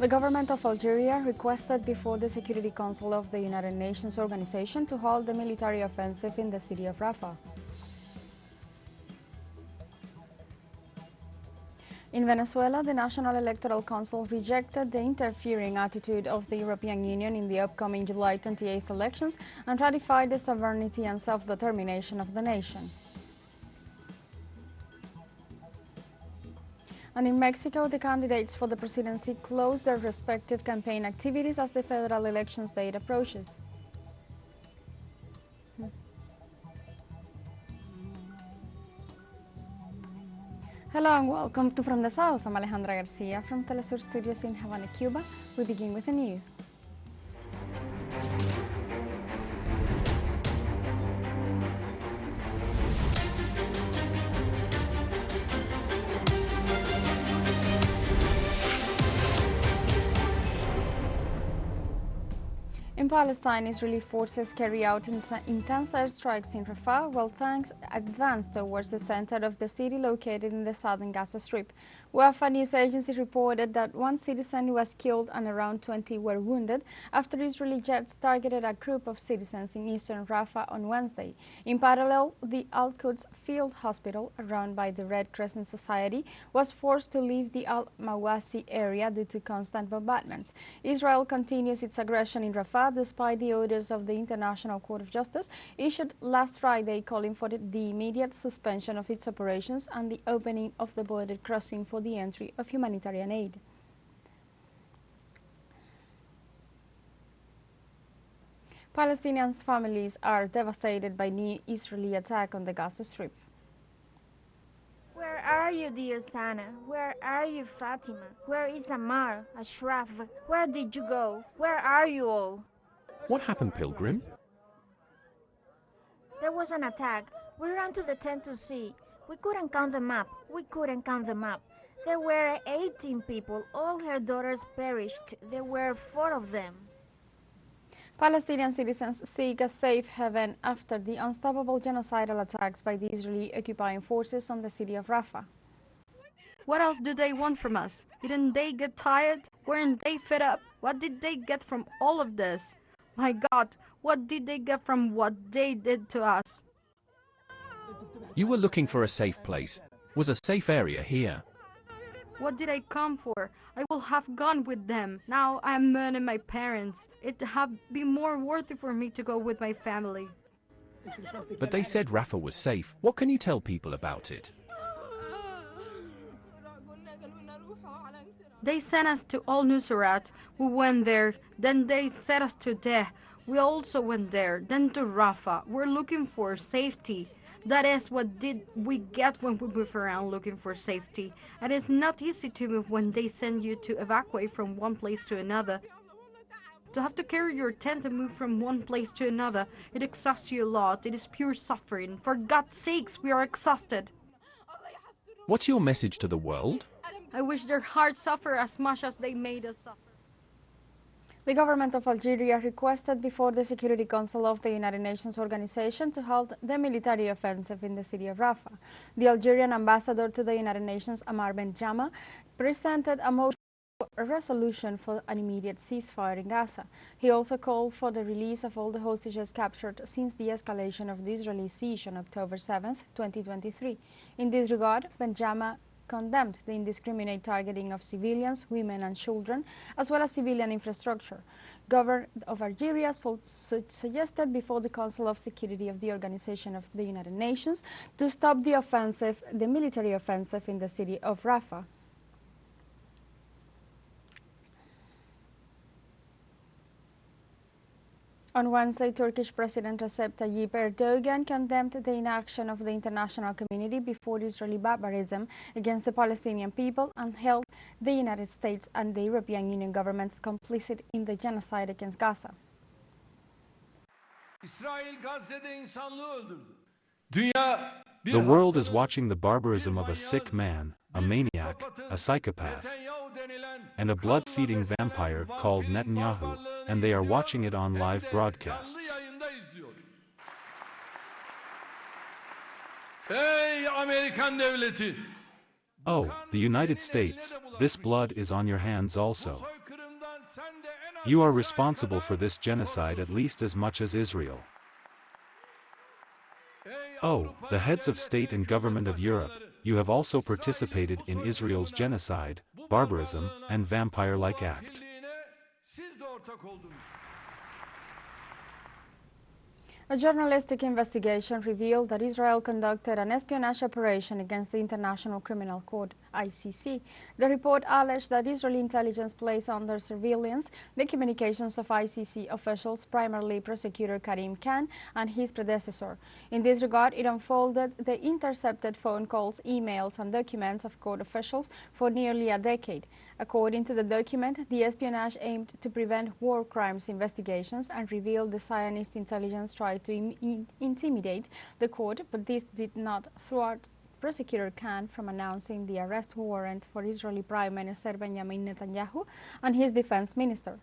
The government of Algeria requested before the Security Council of the United Nations organization to halt the military offensive in the city of Rafah. In Venezuela, the National Electoral Council rejected the interfering attitude of the European Union in the upcoming July 28 elections and ratified the sovereignty and self-determination of the nation. And in Mexico, the candidates for the presidency closed their respective campaign activities as the federal elections date approaches. Hello and welcome to From the South. I'm Alejandra Garcia from teleSUR Studios in Havana, Cuba. We begin with the news. In Palestine, Israeli forces carry out intense airstrikes in Rafah, while tanks advance towards the center of the city located in the southern Gaza Strip. Wafa news agency reported that one citizen was killed and around 20 were wounded after Israeli jets targeted a group of citizens in eastern Rafah on Wednesday. In parallel, the Al-Quds Field Hospital, run by the Red Crescent Society, was forced to leave the Al-Mawasi area due to constant bombardments. Israel continues its aggression in Rafah despite the orders of the International Court of Justice issued last Friday calling for the immediate suspension of its operations and the opening of the border crossing for the entry of humanitarian aid. Palestinian families are devastated by new Israeli attack on the Gaza Strip. Where are you, dear Sana? Where are you, Fatima? Where is Ammar, Ashraf? Where did you go? Where are you all? What happened, Pilgrim? There was an attack. We ran to the tent to see. We couldn't count them up. There were 18 people. All her daughters perished. There were 4 of them. Palestinian citizens seek a safe haven after the unstoppable genocidal attacks by the Israeli occupying forces on the city of Rafah. What else do they want from us? Didn't they get tired? Weren't they fed up? What did they get from all of this? My God, what did they get from what they did to us? You were looking for a safe place. Was a safe area here? What did I come for? I will have gone with them. Now I am mourning my parents. It have been more worthy for me to go with my family. But they said Rafah was safe. What can you tell people about it? They sent us to Al-Nusrat. We went there. Then they sent us to Deh. We also went there. Then to Rafah. We're looking for safety. That is what did we get when we move around looking for safety. And it's not easy to move when they send you to evacuate from one place to another. To have to carry your tent and move from one place to another, it exhausts you a lot. It is pure suffering. For God's sakes, we are exhausted. What's your message to the world? I wish their hearts suffer as much as they made us suffer. The government of Algeria requested before the Security Council of the United Nations organization to halt the military offensive in the city of Rafah. The Algerian ambassador to the United Nations, Ammar Benjama, presented a motion for a resolution for an immediate ceasefire in Gaza. He also called for the release of all the hostages captured since the escalation of the Israeli siege on October 7, 2023. In this regard, Benjama condemned the indiscriminate targeting of civilians, women and children, as well as civilian infrastructure. Government of Algeria suggested before the Council of Security of the Organization of the United Nations to stop the military offensive in the city of Rafah. On Wednesday, Turkish President Recep Tayyip Erdogan condemned the inaction of the international community before Israeli barbarism against the Palestinian people and held the United States and the European Union governments complicit in the genocide against Gaza. The world is watching the barbarism of a sick man, a maniac, a psychopath, and a blood-feeding vampire called Netanyahu, and they are watching it on live broadcasts. Oh, the United States, this blood is on your hands also. You are responsible for this genocide at least as much as Israel. Oh, the heads of state and government of Europe, you have also participated in Israel's genocide, barbarism, and vampire-like act. A journalistic investigation revealed that Israel conducted an espionage operation against the International Criminal Court, ICC. The report alleged that Israeli intelligence placed under surveillance the communications of ICC officials, primarily prosecutor Karim Khan and his predecessor. In this regard, it unfolded the intercepted phone calls, emails, and documents of court officials for nearly a decade. According to the document, the espionage aimed to prevent war crimes investigations and revealed the Zionist intelligence tried to intimidate the court, but this did not thwart Prosecutor Khan from announcing the arrest warrant for Israeli Prime Minister Benjamin Netanyahu and his defense minister.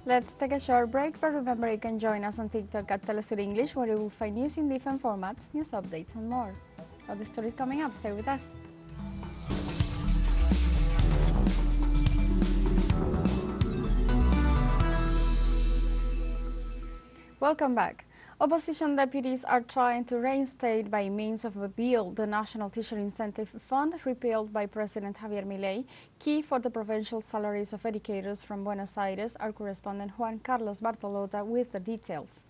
Let's take a short break, but remember you can join us on TikTok at teleSUR English, where you will find news in different formats, news updates, and more. All the stories coming up. Stay with us. Welcome back. Opposition deputies are trying to reinstate by means of a bill the National Teacher Incentive Fund repealed by President Javier Milei, key for the provincial salaries of educators. From Buenos Aires, our correspondent Juan Carlos Bartolota with the details.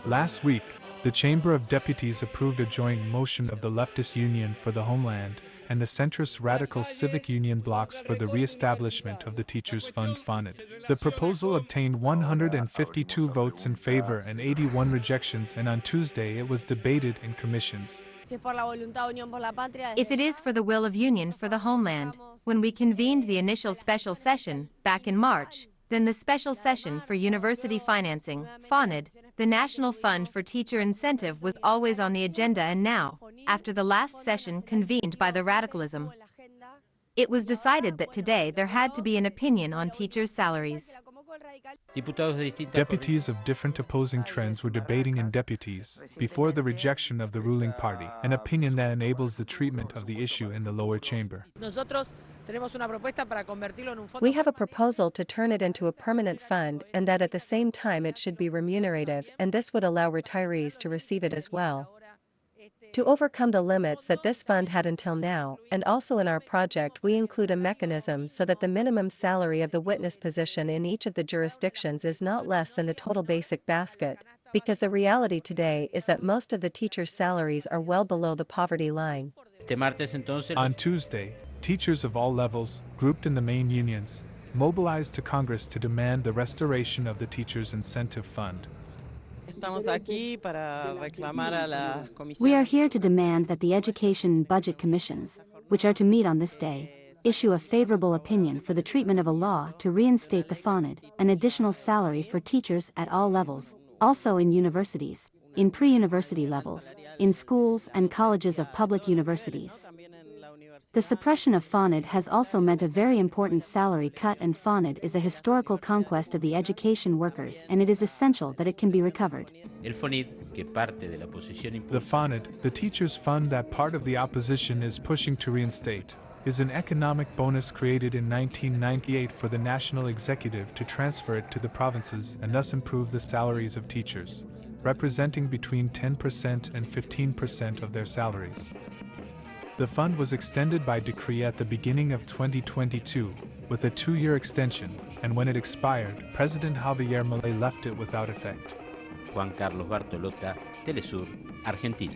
Last week, the Chamber of Deputies approved a joint motion of the Leftist Union for the Homeland and the centrist Radical Civic Union blocs for the re-establishment of the Teachers Fund FONID. The proposal obtained 152 votes in favor and 81 rejections, and on Tuesday it was debated in commissions. If it is for the will of Union for the Homeland, when we convened the initial special session, back in March, then the special session for university financing, FONID, the National Fund for Teacher Incentive was always on the agenda, and now, after the last session convened by the radicalism, it was decided that today there had to be an opinion on teachers' salaries. Deputies of different opposing trends were debating in deputies before the rejection of the ruling party, an opinion that enables the treatment of the issue in the lower chamber. We have a proposal to turn it into a permanent fund, and that at the same time it should be remunerative, and this would allow retirees to receive it as well. To overcome the limits that this fund had until now, and also in our project we include a mechanism so that the minimum salary of the witness position in each of the jurisdictions is not less than the total basic basket, because the reality today is that most of the teachers' salaries are well below the poverty line. On Tuesday, teachers of all levels, grouped in the main unions, mobilized to Congress to demand the restoration of the Teachers Incentive Fund. We are here to demand that the Education and Budget Commissions, which are to meet on this day, issue a favorable opinion for the treatment of a law to reinstate the FONID, an additional salary for teachers at all levels, also in universities, in pre-university levels, in schools and colleges of public universities. The suppression of FONID has also meant a very important salary cut, and FONID is a historical conquest of the education workers, and it is essential that it can be recovered. The FONID, the teachers' fund that part of the opposition is pushing to reinstate, is an economic bonus created in 1998 for the national executive to transfer it to the provinces and thus improve the salaries of teachers, representing between 10% and 15% of their salaries. The fund was extended by decree at the beginning of 2022, with a 2-year extension, and when it expired, President Javier Milei left it without effect. Juan Carlos Bartolota, teleSUR, Argentina.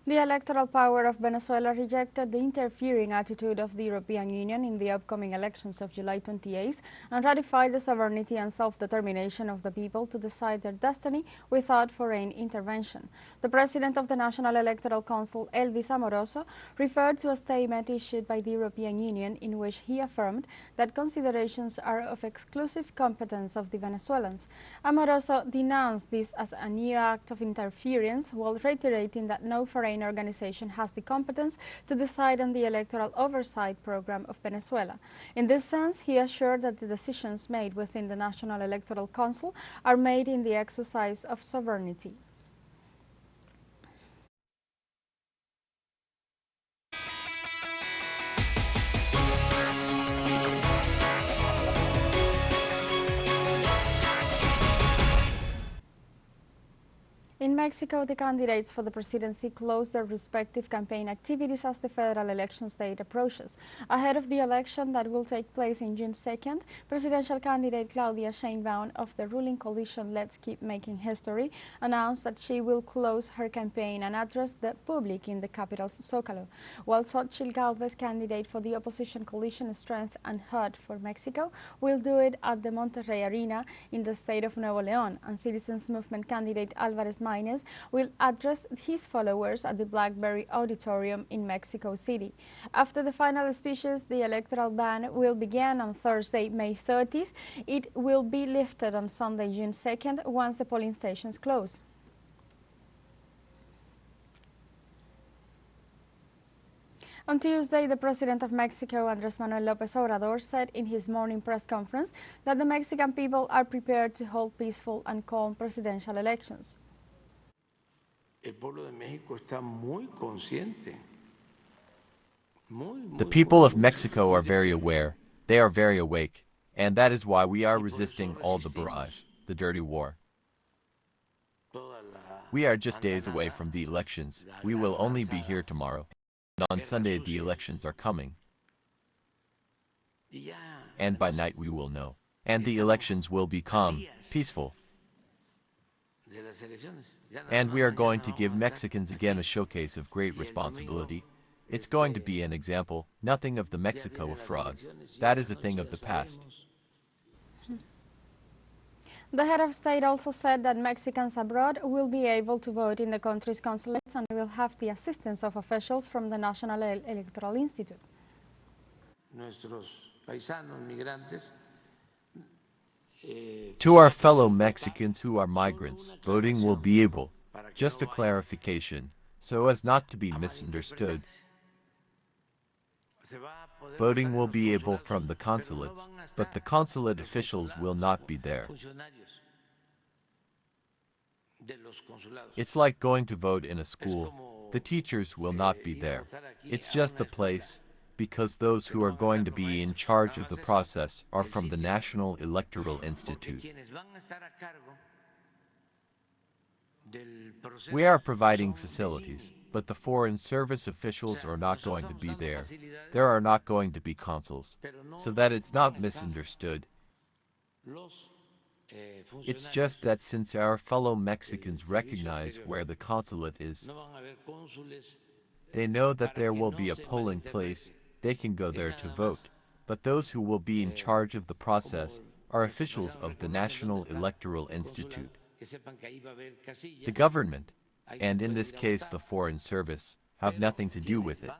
The electoral power of Venezuela rejected the interfering attitude of the European Union in the upcoming elections of July 28th and ratified the sovereignty and self-determination of the people to decide their destiny without foreign intervention. The president of the National Electoral Council, Elvis Amoroso, referred to a statement issued by the European Union in which he affirmed that considerations are of exclusive competence of the Venezuelans. Amoroso denounced this as a new act of interference while reiterating that no foreign organization has the competence to decide on the electoral oversight program of Venezuela. In this sense, he assured that the decisions made within the National Electoral Council are made in the exercise of sovereignty. In Mexico, the candidates for the presidency close their respective campaign activities as the federal election date approaches. Ahead of the election that will take place in June 2nd, presidential candidate Claudia Sheinbaum of the ruling coalition Let's Keep Making History announced that she will close her campaign and address the public in the capital's Zócalo, while Xochitl Gálvez, candidate for the opposition coalition Strength and Heart for Mexico, will do it at the Monterrey Arena in the state of Nuevo León, and Citizens Movement candidate Álvarez Maínez will address his followers at the Blackberry Auditorium in Mexico City. After the final speeches, the electoral ban will begin on Thursday, May 30th. It will be lifted on Sunday, June 2nd, once the polling stations close. On Tuesday, the President of Mexico, Andrés Manuel López Obrador, said in his morning press conference that the Mexican people are prepared to hold peaceful and calm presidential elections. El pueblo de México está muy consciente. The people of Mexico are very aware, they are very awake, and that is why we are resisting all the barrage, the dirty war. We are just days away from the elections. We will only be here tomorrow. On Sunday the elections are coming, and by night we will know, and the elections will be calm, peaceful, and we are going to give Mexicans again a showcase of great responsibility. It's going to be an example, nothing of the Mexico of frauds. That is a thing of the past. The head of state also said that Mexicans abroad will be able to vote in the country's consulates and will have the assistance of officials from the National Electoral Institute. To our fellow Mexicans who are migrants, voting will be able, just a clarification, so as not to be misunderstood. Voting will be able from the consulates, but the consulate officials will not be there. It's like going to vote in a school. The teachers will not be there. It's just the place, because those who are going to be in charge of the process are from the National Electoral Institute. We are providing facilities, but the Foreign Service officials are not going to be there. There are not going to be consuls, so that it's not misunderstood. It's just that since our fellow Mexicans recognize where the consulate is, they know that there will be a polling place, they can go there to vote. But those who will be in charge of the process are officials of the National Electoral Institute. The government, and in this case the Foreign Service, have nothing to do with it.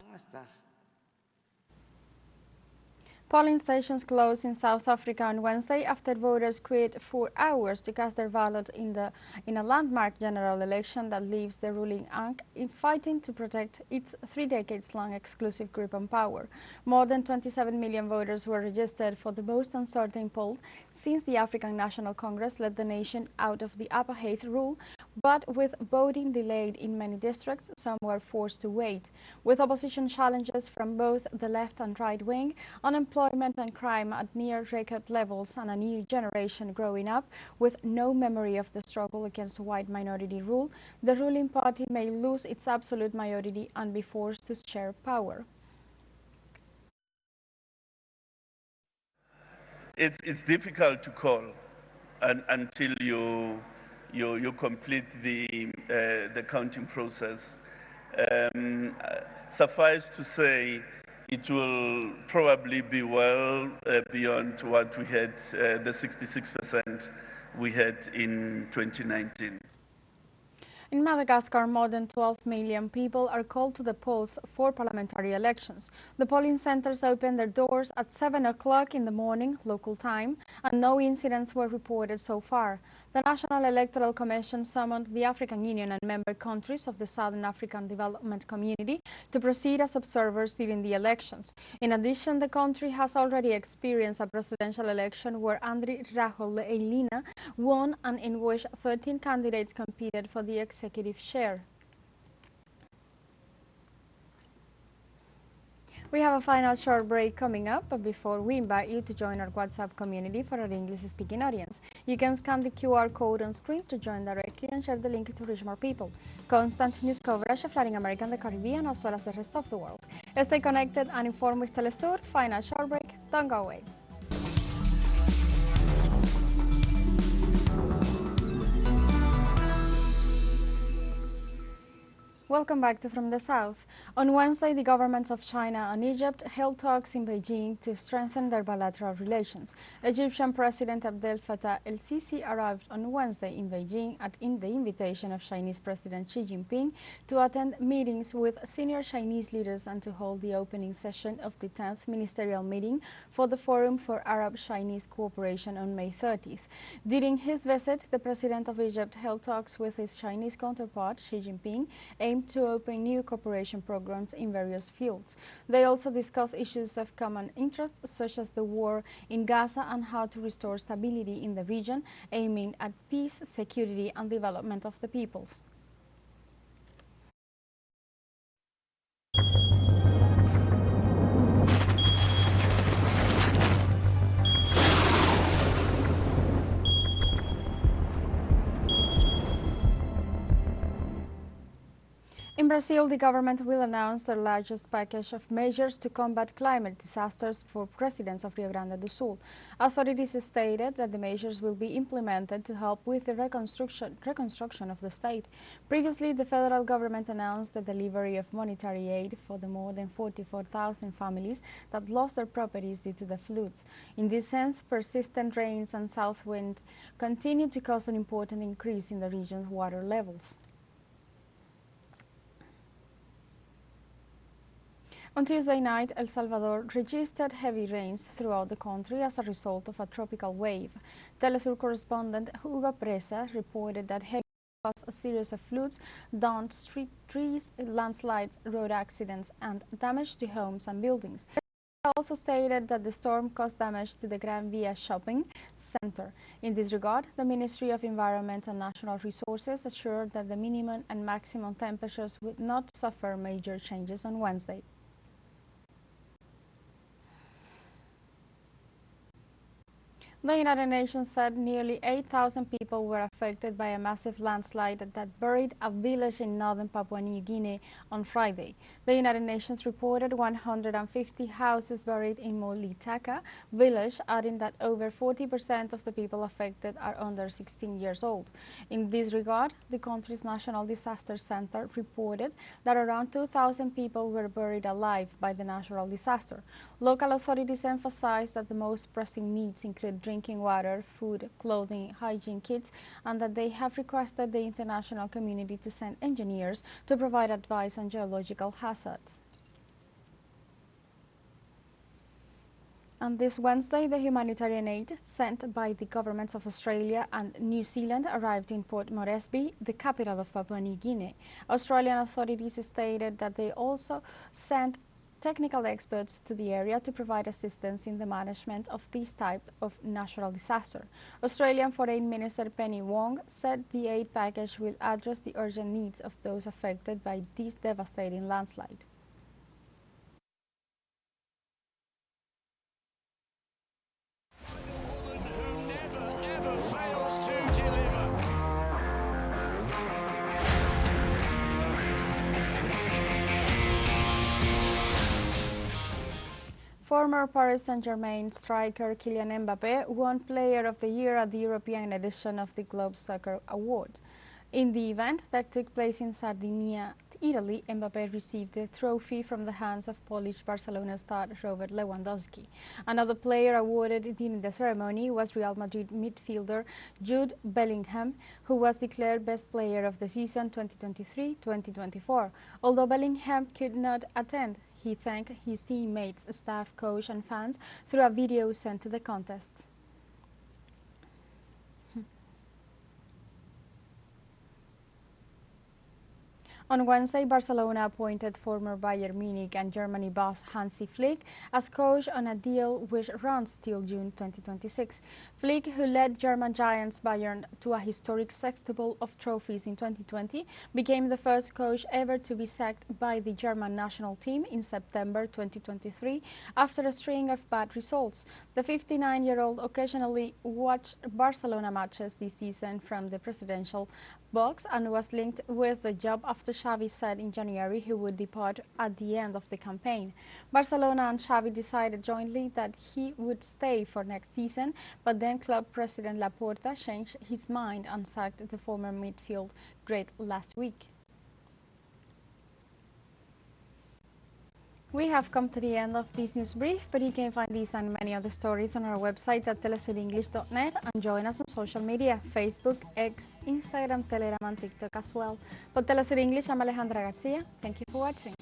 Polling stations closed in South Africa on Wednesday after voters queued for hours to cast their ballot in a landmark general election that leaves the ruling ANC in fighting to protect its 3 decades-long exclusive grip on power. More than 27 million voters were registered for the most uncertain poll since the African National Congress led the nation out of the apartheid rule, but with voting delayed in many districts, some were forced to wait. With opposition challenges from both the left and right wing, unemployment and crime at near record levels, and a new generation growing up with no memory of the struggle against white minority rule, the ruling party may lose its absolute majority and be forced to share power. It's difficult to call until you complete the counting process. Suffice to say, it will probably be well beyond what we had, the 66% we had in 2019. In Madagascar, more than 12 million people are called to the polls for parliamentary elections. The polling centers opened their doors at 7 o'clock in the morning, local time, and no incidents were reported so far. The National Electoral Commission summoned the African Union and member countries of the Southern African Development Community to proceed as observers during the elections. In addition, the country has already experienced a presidential election where Andry Rajoelina won and in which 13 candidates competed for the executive chair. We have a final short break coming up, but before we invite you to join our WhatsApp community for our English-speaking audience. You can scan the QR code on screen to join directly and share the link to reach more people. Constant news coverage of Latin America and the Caribbean as well as the rest of the world. Stay connected and informed with teleSUR. Final short break. Don't go away. Welcome back to From the South. On Wednesday, the governments of China and Egypt held talks in Beijing to strengthen their bilateral relations. Egyptian President Abdel Fattah el-Sisi arrived on Wednesday in Beijing in the invitation of Chinese President Xi Jinping to attend meetings with senior Chinese leaders and to hold the opening session of the 10th ministerial meeting for the Forum for Arab-Chinese Cooperation on May 30th. During his visit, the President of Egypt held talks with his Chinese counterpart, Xi Jinping, aimed to open new cooperation programs in various fields. They also discussed issues of common interest, such as the war in Gaza and how to restore stability in the region, aiming at peace, security, and development of the peoples. In Brazil, the government will announce the largest package of measures to combat climate disasters for residents of Rio Grande do Sul. Authorities stated that the measures will be implemented to help with the reconstruction of the state. Previously, the federal government announced the delivery of monetary aid for the more than 44,000 families that lost their properties due to the floods. In this sense, persistent rains and south winds continue to cause an important increase in the region's water levels. On Tuesday night, El Salvador registered heavy rains throughout the country as a result of a tropical wave. teleSUR correspondent Hugo Presa reported that heavy rain caused a series of floods, downed street trees, landslides, road accidents, and damage to homes and buildings. He also stated that the storm caused damage to the Gran Via shopping center. In this regard, the Ministry of Environment and Natural Resources assured that the minimum and maximum temperatures would not suffer major changes on Wednesday. The United Nations said nearly 8,000 people were affected by a massive landslide that buried a village in northern Papua New Guinea on Friday. The United Nations reported 150 houses buried in Molitaka village, adding that over 40% of the people affected are under 16 years old. In this regard, the country's National Disaster Center reported that around 2,000 people were buried alive by the natural disaster. Local authorities emphasized that the most pressing needs include drinking water, food, clothing, hygiene kits, and that they have requested the international community to send engineers to provide advice on geological hazards. And this Wednesday, the humanitarian aid sent by the governments of Australia and New Zealand arrived in Port Moresby, the capital of Papua New Guinea. Australian authorities stated that they also sent technical experts to the area to provide assistance in the management of this type of natural disaster. Australian Foreign Minister Penny Wong said the aid package will address the urgent needs of those affected by this devastating landslide. Former Paris Saint-Germain striker Kylian Mbappé won Player of the Year at the European edition of the Globe Soccer Award. In the event that took place in Sardinia, Italy, Mbappé received the trophy from the hands of Polish Barcelona star Robert Lewandowski. Another player awarded during the ceremony was Real Madrid midfielder Jude Bellingham, who was declared Best Player of the season 2023-2024. Although Bellingham could not attend, he thanked his teammates, staff, coach, and fans through a video sent to the contests. On Wednesday, Barcelona appointed former Bayern Munich and Germany boss Hansi Flick as coach on a deal which runs till June 2026. Flick, who led German giants Bayern to a historic sextuple of trophies in 2020, became the first coach ever to be sacked by the German national team in September 2023 after a string of bad results. The 59-year-old occasionally watched Barcelona matches this season from the presidential box and was linked with the job after Xavi said in January he would depart at the end of the campaign. Barcelona and Xavi decided jointly that he would stay for next season, but then club president Laporta changed his mind and sacked the former midfield great last week. We have come to the end of this news brief, but you can find these and many other stories on our website at telesurenglish.net and join us on social media, Facebook, X, Instagram, Telegram and TikTok as well. For Telesur English, I'm Alejandra Garcia. Thank you for watching.